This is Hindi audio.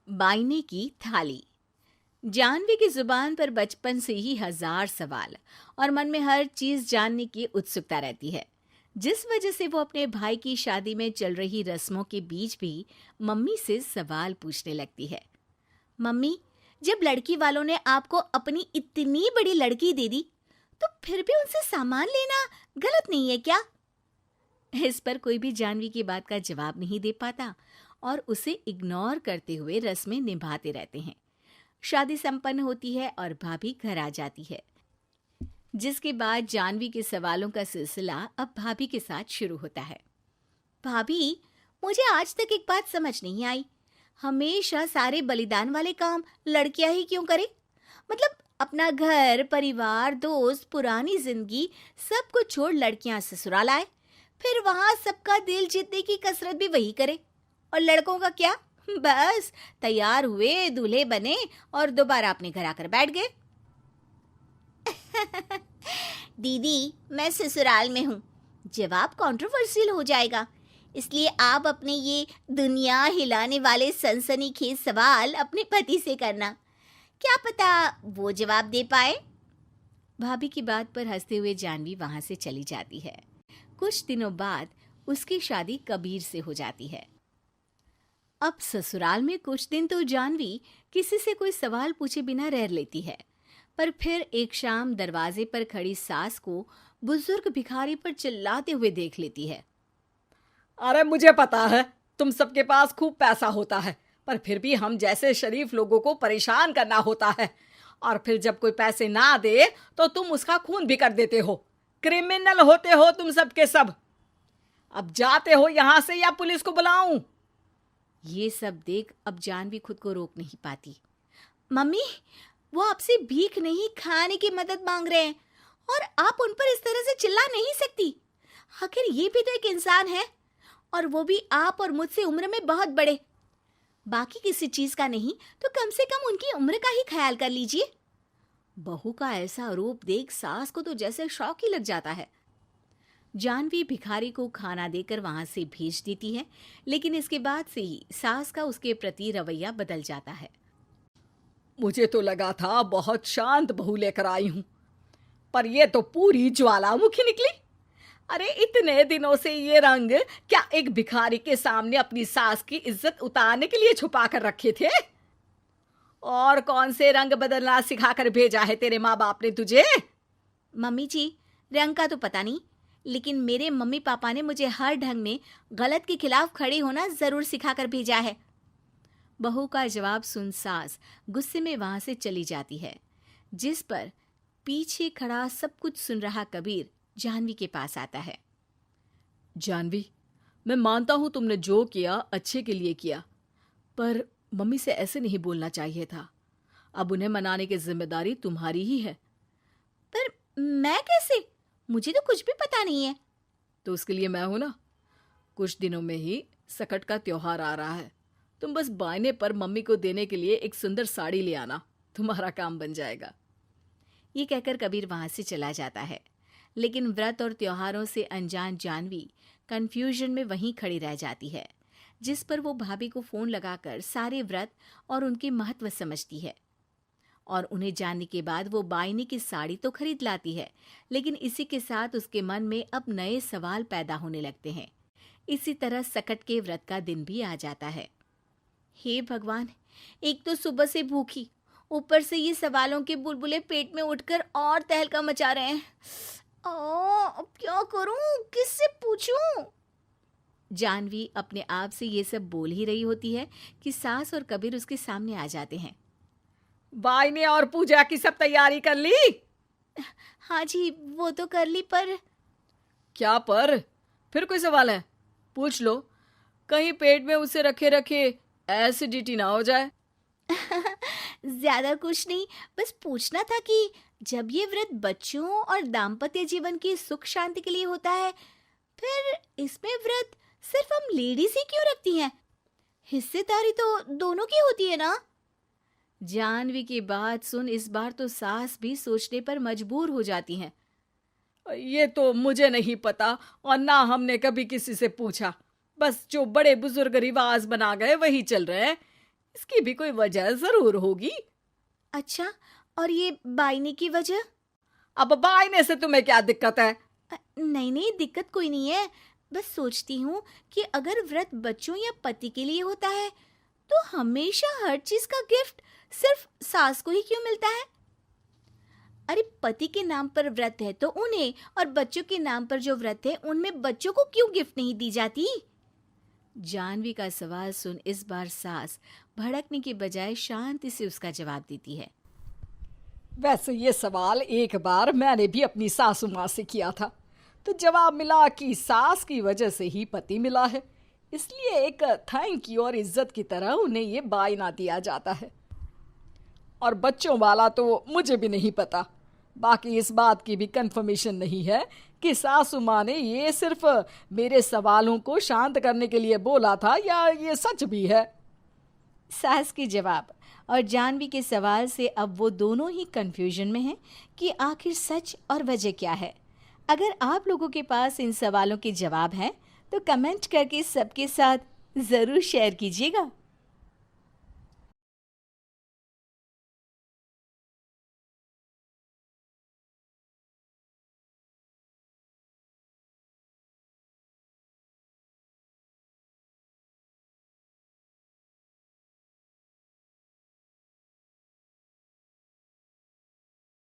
बाइने की थाली। जानवी की जुबान पर बचपन से ही हजार सवाल और मन में हर चीज जानने की उत्सुकता रहती है, जिस वजह से वो अपने भाई की शादी में चल रही रस्मों के बीच भी मम्मी से सवाल पूछने लगती है। मम्मी, जब लड़की वालों ने आपको अपनी इतनी बड़ी लड़की दे दी, तो फिर भी उनसे सामान लेना गलत नहीं है क्या? इस पर कोई भी जानवी की बात का जवाब नहीं दे पाता और उसे इग्नोर करते हुए रस्में निभाते रहते हैं। शादी संपन्न होती है और भाभी घर आ जाती है, जिसके बाद जानवी के सवालों का सिलसिला अब भाभी के साथ शुरू होता है। भाभी, मुझे आज तक एक बात समझ नहीं आई, हमेशा सारे बलिदान वाले काम लड़कियां ही क्यों करे? मतलब अपना घर, परिवार, दोस्त, पुरानी जिंदगी सब कुछ छोड़ लड़कियां ससुराल आए, फिर वहां सबका दिल जीतने की कसरत भी वही करे। और लड़कों का क्या? बस तैयार हुए, दूल्हे बने और दोबारा अपने घर आकर बैठ गए। दीदी, मैं ससुराल में हूँ, जवाब कंट्रोवर्शियल हो जाएगा, इसलिए आप अपने ये दुनिया हिलाने वाले सनसनीखेज सवाल अपने पति से करना, क्या पता वो जवाब दे पाए। भाभी की बात पर हंसते हुए जानवी वहां से चली जाती है। कुछ दिनों बाद उसकी शादी कबीर से हो जाती है। अब ससुराल में कुछ दिन तो जानवी किसी से कोई सवाल पूछे बिना रह लेती है, पर फिर एक शाम दरवाजे पर खड़ी सास को बुजुर्ग भिखारी पर चिल्लाते हुए देख लेती है। अरे मुझे पता है तुम सबके पास खूब पैसा होता है, पर फिर भी हम जैसे शरीफ लोगों को परेशान करना होता है, और फिर जब कोई पैसे ना दे तो तुम उसका खून भी कर देते हो। क्रिमिनल होते हो तुम सबके सब। अब जाते हो यहाँ से या पुलिस को बुलाऊं? ये सब देख अब जानवी खुद को रोक नहीं पाती। मम्मी, वो आपसे भीख नहीं, खाने की मदद मांग रहे हैं और आप उन पर इस तरह से चिल्ला नहीं सकती। आखिर ये भी तो एक इंसान है, और वो भी आप और मुझसे उम्र में बहुत बड़े। बाकी किसी चीज का नहीं तो कम से कम उनकी उम्र का ही ख्याल कर लीजिए। बहू का ऐसा रूप देख सास को तो जैसे शौक ही लग जाता है। जानवी भिखारी को खाना देकर वहां से भेज देती है, लेकिन इसके बाद से ही सास का उसके प्रति रवैया बदल जाता है। मुझे तो लगा था बहुत शांत बहू लेकर आई हूं, पर ये तो पूरी ज्वालामुखी निकली। अरे इतने दिनों से ये रंग क्या एक भिखारी के सामने अपनी सास की इज्जत उतारने के लिए छुपा कर रखे थे? और कौन से रंग बदलना सिखाकर भेजा है तेरे माँ बाप ने तुझे? मम्मी जी, रंग का तो पता नहीं, लेकिन मेरे मम्मी पापा ने मुझे हर ढंग में गलत के खिलाफ खड़े होना जरूर सिखाकर भेजा है। बहू का जवाब सुन सास गुस्से में वहां से चली जाती है, जिस पर पीछे खड़ा सब कुछ सुन रहा कबीर जानवी के पास आता है। जानवी, मैं मानता हूं तुमने जो किया अच्छे के लिए किया, पर मम्मी से ऐसे नहीं बोलना चाहिए था। अब उन्हें मनाने की जिम्मेदारी तुम्हारी ही है। पर मैं कैसे? मुझे तो कुछ भी पता नहीं है। तो उसके लिए मैं हूं ना। कुछ दिनों में ही सकट का त्योहार आ रहा है, तुम बस बायने पर मम्मी को देने के लिए एक सुंदर साड़ी ले आना, तुम्हारा काम बन जाएगा। ये कहकर कबीर वहां से चला जाता है, लेकिन व्रत और त्योहारों से अनजान जानवी कंफ्यूजन में वहीं खड़ी रह जाती है, जिस पर वो भाभी को फोन लगाकर सारे व्रत और उनके महत्व समझती है। और उन्हें जानने के बाद वो बाइने की साड़ी तो खरीद लाती है, लेकिन इसी के साथ उसके मन में अब नए सवाल पैदा होने लगते हैं। इसी तरह सकट के व्रत का दिन भी आ जाता है। हे भगवान, एक तो सुबह से भूखी, ऊपर से ये सवालों के बुलबुले पेट में उठकर और तहलका मचा रहे हैं। अब क्या करूं, किससे पूछूं? जानवी अपने आप से ये सब बोल ही रही होती है कि सास और कबीर उसके सामने आ जाते हैं। बायने और पूजा की सब तैयारी कर ली? हाँ जी, वो तो कर ली, पर क्या पर? फिर कोई सवाल है? पूछ लो, कहीं पेट में उसे रखे रखे एसिडिटी ना हो जाए। ज्यादा कुछ नहीं, बस पूछना था कि जब ये व्रत बच्चों और दाम्पत्य जीवन की सुख शांति के लिए होता है, फिर इसमें व्रत सिर्फ हम लेडीज ही क्यों रखती हैं? हिस्सेदारी तो दोनों की होती है ना? जानवी की बात सुन इस बार तो सास भी सोचने पर मजबूर हो जाती हैं। ये तो मुझे नहीं पता, और ना हमने कभी किसी से पूछा। बस जो बड़े बुजुर्ग रिवाज बना गए वही चल रहे हैं। इसकी भी कोई वजह जरूर होगी। अच्छा, और ये बायने की वजह? अब बायने से तुम्हें क्या दिक्कत है? नहीं नहीं, दिक्कत कोई नहीं है। बस सोचती हूँ कि अगर व्रत बच्चों या पति के लिए होता है तो हमेशा हर चीज का गिफ्ट सिर्फ सास को ही क्यों मिलता है? अरे पति के नाम पर व्रत है तो उन्हें, और बच्चों के नाम पर जो व्रत है उनमें बच्चों को क्यों गिफ्ट नहीं दी जाती? जानवी का सवाल सुन इस बार सास भड़कने की बजाय शांति से उसका जवाब देती है। वैसे ये सवाल एक बार मैंने भी अपनी सासू माँ से किया था, तो जवाब मिला कि सास की वजह से ही पति मिला है, इसलिए एक थैंक यू और इज्जत की तरह उन्हें ये बायना दिया जाता है। और बच्चों वाला तो मुझे भी नहीं पता। बाकी इस बात की भी कंफर्मेशन नहीं है कि सासू माँ ने ये सिर्फ मेरे सवालों को शांत करने के लिए बोला था या ये सच भी है। सास के जवाब और जानवी के सवाल से अब वो दोनों ही कंफ्यूजन में हैं कि आखिर सच और वजह क्या है। अगर आप लोगों के पास इन सवालों के जवाब हैं तो कमेंट करके सबके साथ ज़रूर शेयर कीजिएगा।